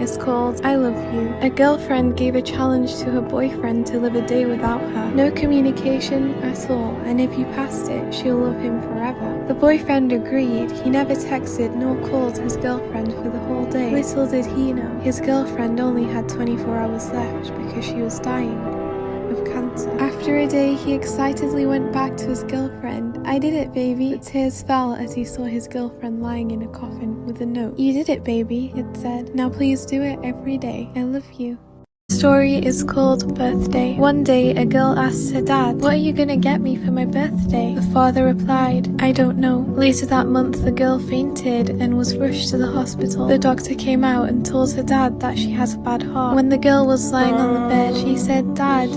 is called I Love You. A girlfriend gave a challenge to her boyfriend to live a day without her. No communication at all, and if you passed it, she'll love him forever. The boyfriend agreed. He never texted nor called his girlfriend for the whole day. Little did he know, his girlfriend only had 24 hours left because she was dying of cancer. After a day, he excitedly went back to his girlfriend. I did it, baby. Tears fell as he saw his girlfriend lying in a coffin with a note. You did it, baby, it said. Now please do it every day. I love you. The story is called Birthday. One day, a girl asked her dad, "What are you gonna get me for my birthday?" The father replied, "I don't know." Later that month, the girl fainted and was rushed to the hospital. The doctor came out and told her dad that she has a bad heart. When the girl was lying on the bed, she said, "Dad,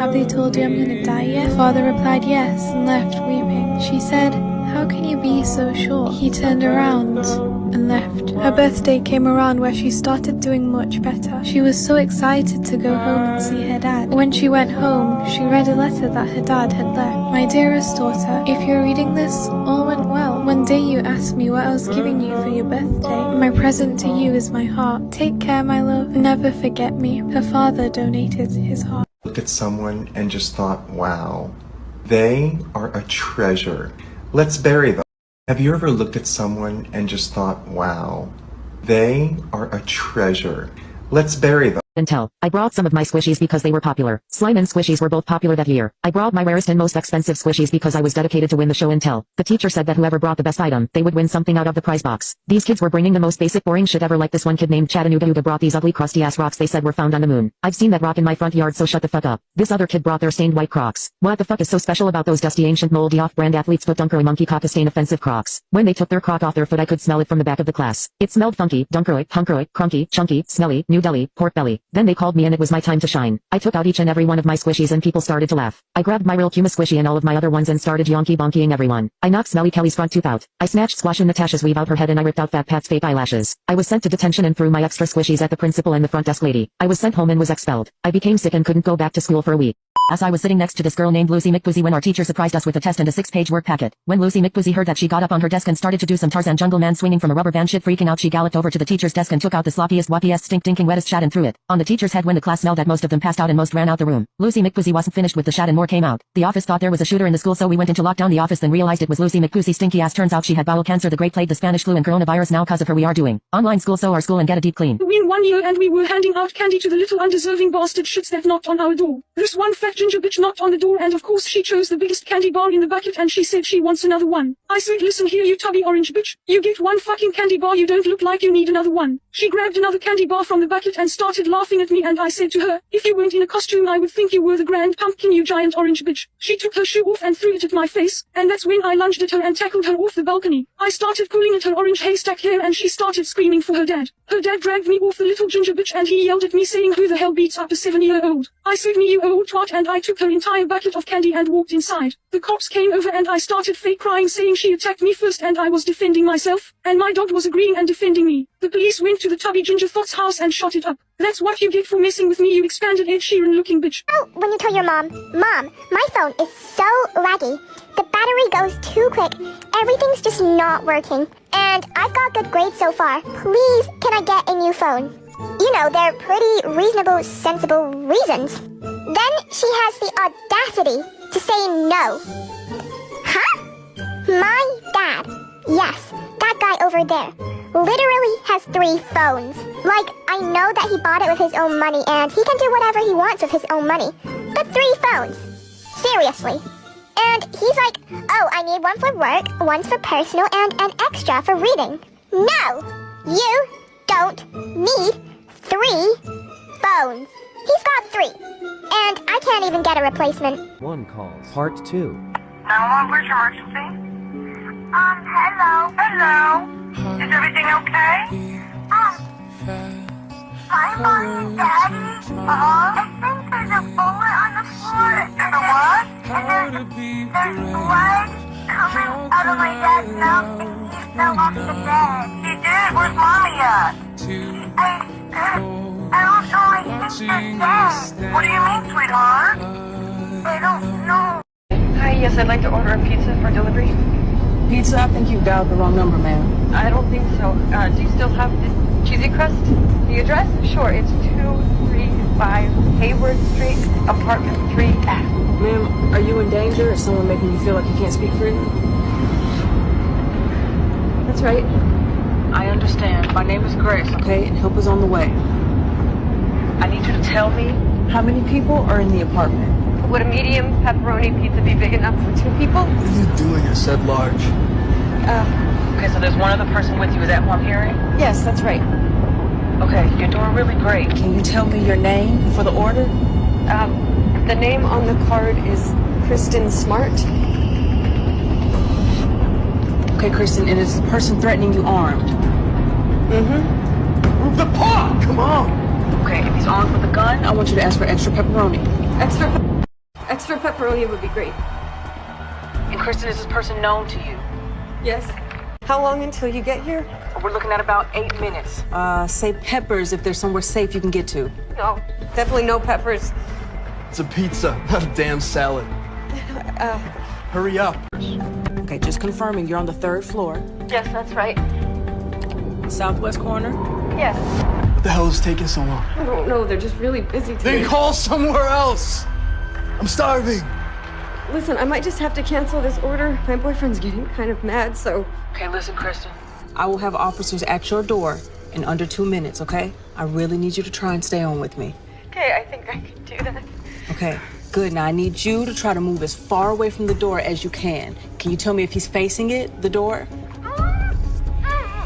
have they told you I'm gonna die yet?" The father replied yes and left weeping. She said, "How can you be so sure?" He turned around and left. Her birthday came around where she started doing much better. She was so excited to go home and see her dad. When she went home, she read a letter that her dad had left. "My dearest daughter, if you're reading this, all went well. One day you asked me what I was giving you for your birthday. My present to you is my heart. Take care, my love. Never forget me." Her father donated his heart. Looked at someone and just thought, wow, they are a treasure. Let's bury them. Have you ever looked at someone and just thought, wow, they are a treasure. Let's bury them. Until I brought some of my squishies because they were popular. Slime and squishies were both popular that year. I brought my rarest and most expensive squishies because I was dedicated to win the show and tell. The teacher said that whoever brought the best item, they would win something out of the prize box. These kids were bringing the most basic boring shit ever, like this one kid named Chattanooga who brought these ugly crusty ass rocks they said were found on the moon. I've seen that rock in my front yard, so shut the fuck up. This other kid brought their stained white Crocs. What the fuck is so special about those dusty ancient moldy off-brand athlete's foot Dunkeroy monkey cock stain offensive Crocs? When they took their Croc off their foot I could smell it from the back of the class. It smelled funky, Dunkeroy, hunkeroy, crunky, chunky, smelly, New Delhi, pork belly. Then they called me and it was my time to shine. I took out each and every one of my squishies and people started to laugh. I grabbed my real Kuma squishy and all of my other ones and started yonky bonkying everyone. I knocked Smelly Kelly's front tooth out. I snatched Squash and Natasha's weave out her head and I ripped out Fat Pat's fake eyelashes. I was sent to detention and threw my extra squishies at the principal and the front desk lady. I was sent home and was expelled. I became sick and couldn't go back to school for a week. As I was sitting next to this girl named Lucy McBoozy when our teacher surprised us with a test and a 6-page work packet. When Lucy McBoozy heard that, she got up on her desk and started to do some Tarzan jungle man swinging from a rubber band shit. Freaking out, she galloped over to the teacher's desk and took out the sloppiest, wappiest, stink-dinking, wettest shat and threw it on the teacher's head. When the class smelled that, most of them passed out and most ran out the room. Lucy McBoozy wasn't finished with the shat and more came out. The office thought there was a shooter in the school, so we went into lockdown. The office then realized it was Lucy McBoozy's stinky ass. Turns out she had bowel cancer, the Great Plague, the Spanish flu and coronavirus. Now cause of her we are doing online school, so our school and get a deep clean. We in 1 year and we were handing out candy to the little undeserving bastard shits that knocked on our door. This one fat ginger bitch knocked on the door and of course she chose the biggest candy bar in the bucket and she said she wants another one. I said, "Listen here, you tubby orange bitch. You get one fucking candy bar, you don't look like you need another one." She grabbed another candy bar from the bucket and started laughing at me and I said to her, "If you weren't in a costume I would think you were the grand pumpkin, you giant orange bitch." She took her shoe off and threw it at my face, and that's when I lunged at her and tackled her off the balcony. I started pulling at her orange haystack hair and she started screaming for her dad. Her dad dragged me off the little ginger bitch and he yelled at me saying, "Who the hell beats up a 7-year-old?" I said, "Me, you old twat," and I took her entire bucket of candy and walked inside. The cops came over and I started fake crying saying she attacked me first and I was defending myself, and my dog was agreeing and defending me. The police went to the tubby ginger thought's house and shot it up. That's what you get for messing with me, you expanded Ed Sheeran looking bitch. Oh, when you tell your mom, "Mom, my phone is so laggy. The battery goes too quick. Everything's just not working. And I've got good grades so far. Please, can I get a new phone?" You know, they're pretty reasonable, sensible reasons. Then she has the audacity to say no. Huh? My dad, yes, that guy over there, literally has 3 phones. Like, I know that he bought it with his own money and he can do whatever he wants with his own money. But 3 phones? Seriously. And he's like, "Oh, I need one for work, one for personal, and an extra for reading." No! You don't need 3 phones. He's got 3. And I can't even get a replacement. One calls. Part 2. 911, where's your emergency? Hello. Hello. Is everything okay? Hi, Mom and Daddy. I think there's a bullet on the floor. There's a what? And there's blood coming out of my dad's mouth and he fell off the bed. He did? Where's Mommy at? I don't know, I think they're dead. What do you mean, sweetheart? I don't know. Hi, yes, I'd like to order a pizza for delivery. Pizza? I think you dialed the wrong number, ma'am. I don't think so. Do you still have the cheesy crust? The address? Sure, it's 235 Hayward Street, apartment 3F. Ma'am, are you in danger? Is someone making you feel like you can't speak freely? That's right. I understand. My name is Grace, okay? And help is on the way. I need you to tell me how many people are in the apartment. Would a medium pepperoni pizza be big enough for 2 people? What are you doing? I said large. Okay, so there's one other person with you. Is that who I'm hearing? Yes, that's right. Okay, you're doing really great. Can you tell me your name for the order? The name on the card is Kristen Smart. Okay, Kristen, and is the person threatening you armed? Mm-hmm. Move the paw! Come on! Okay, if he's armed with a gun, I want you to ask for extra pepperoni. Extra pepperoni would be great. And Kristen, is this person known to you? Yes. How long until you get here? We're looking at about 8 minutes. Say peppers if there's somewhere safe you can get to. No, definitely no peppers. It's a pizza, not a damn salad. Hurry up. Okay, just confirming you're on the 3rd floor. Yes, that's right. Southwest corner? Yes. What the hell is taking so long? I don't know, they're just really busy today. Then call somewhere else! I'm starving! Listen, I might just have to cancel this order. My boyfriend's getting kind of mad, so... Okay, listen, Kristen. I will have officers at your door in under 2 minutes, okay? I really need you to try and stay on with me. Okay, I think I can do that. Okay, good. Now I need you to try to move as far away from the door as you can. Can you tell me if he's facing it, the door?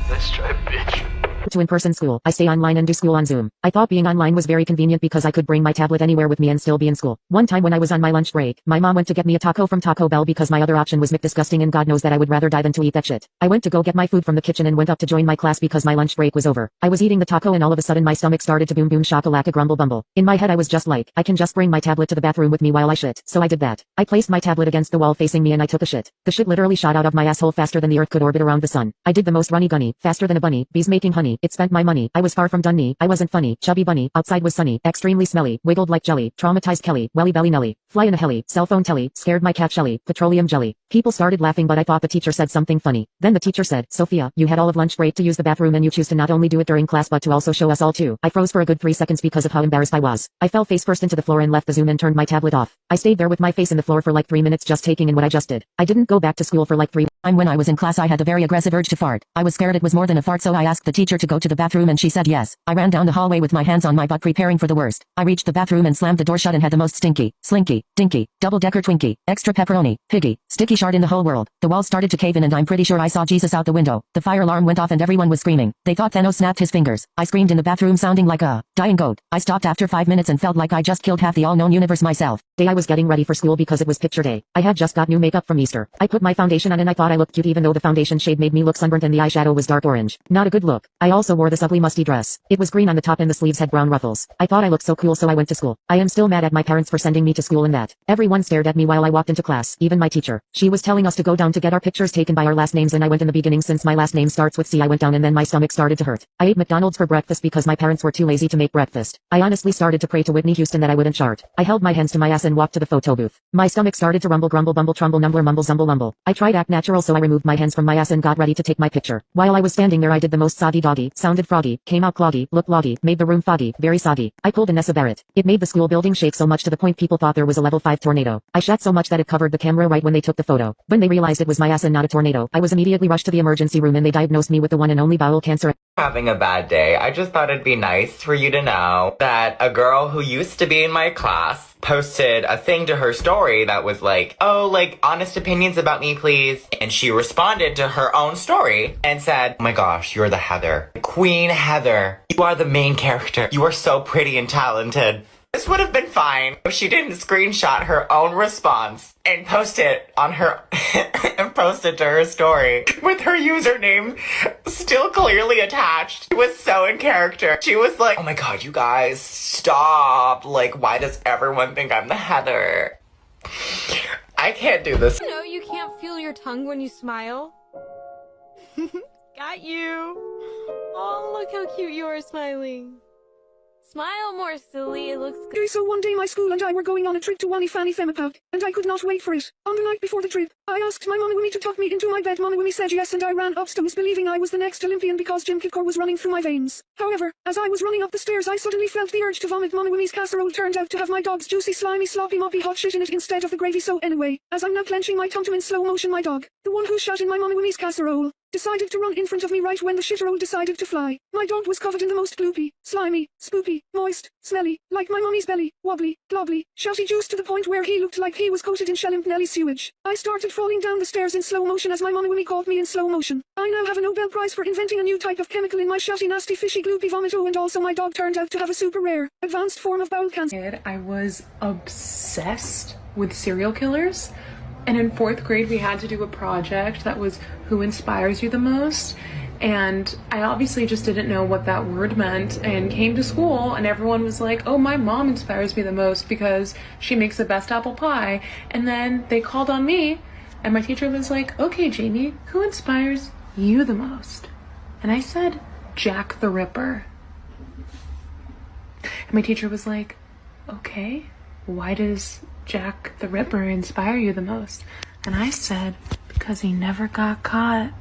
Let's try, bitch. To in-person school. I stay online and do school on Zoom. I thought being online was very convenient because I could bring my tablet anywhere with me and still be in school. One time when I was on my lunch break, my mom went to get me a taco from Taco Bell because my other option was McDisgusting and God knows that I would rather die than to eat that shit. I went to go get my food from the kitchen and went up to join my class because my lunch break was over. I was eating the taco and all of a sudden my stomach started to boom boom shakalaka grumble bumble. In my head I was just like, I can just bring my tablet to the bathroom with me while I shit. So I did that. I placed my tablet against the wall facing me and I took a shit. The shit literally shot out of my asshole faster than the earth could orbit around the sun. I did the most runny gunny, faster than a bunny, bees making honey. It spent my money. I was far from done. I wasn't funny, chubby bunny, outside was sunny, extremely smelly, wiggled like jelly, traumatized Kelly, welly belly Nelly, fly in a heli, cell phone telly, scared my cat Shelly, petroleum jelly. People started laughing but I thought the teacher said something funny. Then the teacher said, Sophia, you had all of lunch break to use the bathroom and you choose to not only do it during class but to also show us all too. I froze for a good 3 seconds because of how embarrassed I was. I fell face first into the floor and left the Zoom and turned my tablet off. I stayed there with my face in the floor for like 3 minutes just taking in what I just did. I didn't go back to school for like 3 times. When I was in class I had a very aggressive urge to fart. I was scared it was more than a fart so I asked the teacher to go to the bathroom and she said yes. I ran down the hallway with my hands on my butt preparing for the worst. I reached the bathroom and slammed the door shut and had the most stinky, slinky, dinky, double-decker Twinkie, extra pepperoni, piggy, sticky shard in the whole world. The walls started to cave in and I'm pretty sure I saw Jesus out the window. The fire alarm went off and everyone was screaming. They thought Thanos snapped his fingers. I screamed in the bathroom sounding like a dying goat. I stopped after 5 minutes and felt like I just killed half the all-known universe myself. I was getting ready for school because it was picture day. I had just got new makeup from Easter. I put my foundation on and I thought I looked cute even though the foundation shade made me look sunburnt and the eyeshadow was dark orange. Not a good look. I also wore this ugly musty dress. It was green on the top and the sleeves had brown ruffles. I thought I looked so cool so I went to school. I am still mad at my parents for sending me to school and that. Everyone stared at me while I walked into class, even my teacher. She was telling us to go down to get our pictures taken by our last names and I went in the beginning since my last name starts with C. I went down and then my stomach started to hurt. I ate McDonald's for breakfast because my parents were too lazy to make breakfast. I honestly started to pray to Whitney Houston that I wouldn't shart. I held my hands to my ass and walked to the photo booth. My stomach started to rumble grumble bumble trumble numbler mumble zumble lumble. I tried act natural so I removed my hands from my ass and got ready to take my picture. While I was standing there I did the most soggy doggy, sounded froggy, came out cloggy, looked loggy, made the room foggy, very soggy. I pulled a Nessa Barrett. It made the school building shake so much to the point people thought there was a level 5 tornado. I shat so much that it covered the camera right when they took the photo. When they realized it was my ass and not a tornado, I was immediately rushed to the emergency room and they diagnosed me with the one and only bowel cancer. Having a bad day. I just thought it'd be nice for you to know that a girl who used to be in my class posted a thing to her story that was like, oh, like, honest opinions about me, please. And she responded to her own story and said, oh my gosh, you're the Heather. Queen Heather. You are the main character. You are so pretty and talented. This would have been fine if she didn't screenshot her own response and post it on her and post it to her story with her username still clearly attached. She was so in character. She was like, oh my god, you guys, stop. Like, why does everyone think I'm the Heather? I can't do this. No, you can't feel your tongue when you smile. Got you. Oh, look how cute you are smiling. Smile more, silly. It looks good. Okay, so one day my school and I were going on a trip to Wani Fani Thema Park, and I could not wait for it. On the night before the trip, I asked my Mama Winnie to tuck me into my bed. Mama Winnie said yes, and I ran upstairs believing I was the next Olympian because Jim Kipkor was running through my veins. However, as I was running up the stairs, I suddenly felt the urge to vomit. Mama Winnie's casserole turned out to have my dog's juicy, slimy, sloppy, moppy hot shit in it instead of the gravy. So anyway, as I'm now clenching my tum-tum in slow motion, my dog, the one who shot in my Mama Winnie's casserole, decided to run in front of me right when the shit roll decided to fly. My dog was covered in the most gloopy, slimy, spoopy, moist, smelly, like my mummy's belly, wobbly, globby, shouty juice to the point where he looked like he was coated in Nelly sewage. I started falling down the stairs in slow motion as my Mama Winnie caught me in slow motion. I now have a Nobel Prize for inventing a new type of chemical in my shouty, nasty, fishy, gloopy vomit. Oh, and also my dog turned out to have a super rare, advanced form of bowel cancer. I was obsessed with serial killers. And in 4th grade, we had to do a project that was who inspires you the most. And I obviously just didn't know what that word meant and came to school and everyone was like, oh, my mom inspires me the most because she makes the best apple pie. And then they called on me and my teacher was like, okay, Jamie, who inspires you the most? And I said, Jack the Ripper. And my teacher was like, okay, why does Jack the Ripper inspire you the most? And I said, because he never got caught.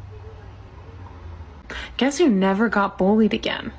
Guess who never got bullied again?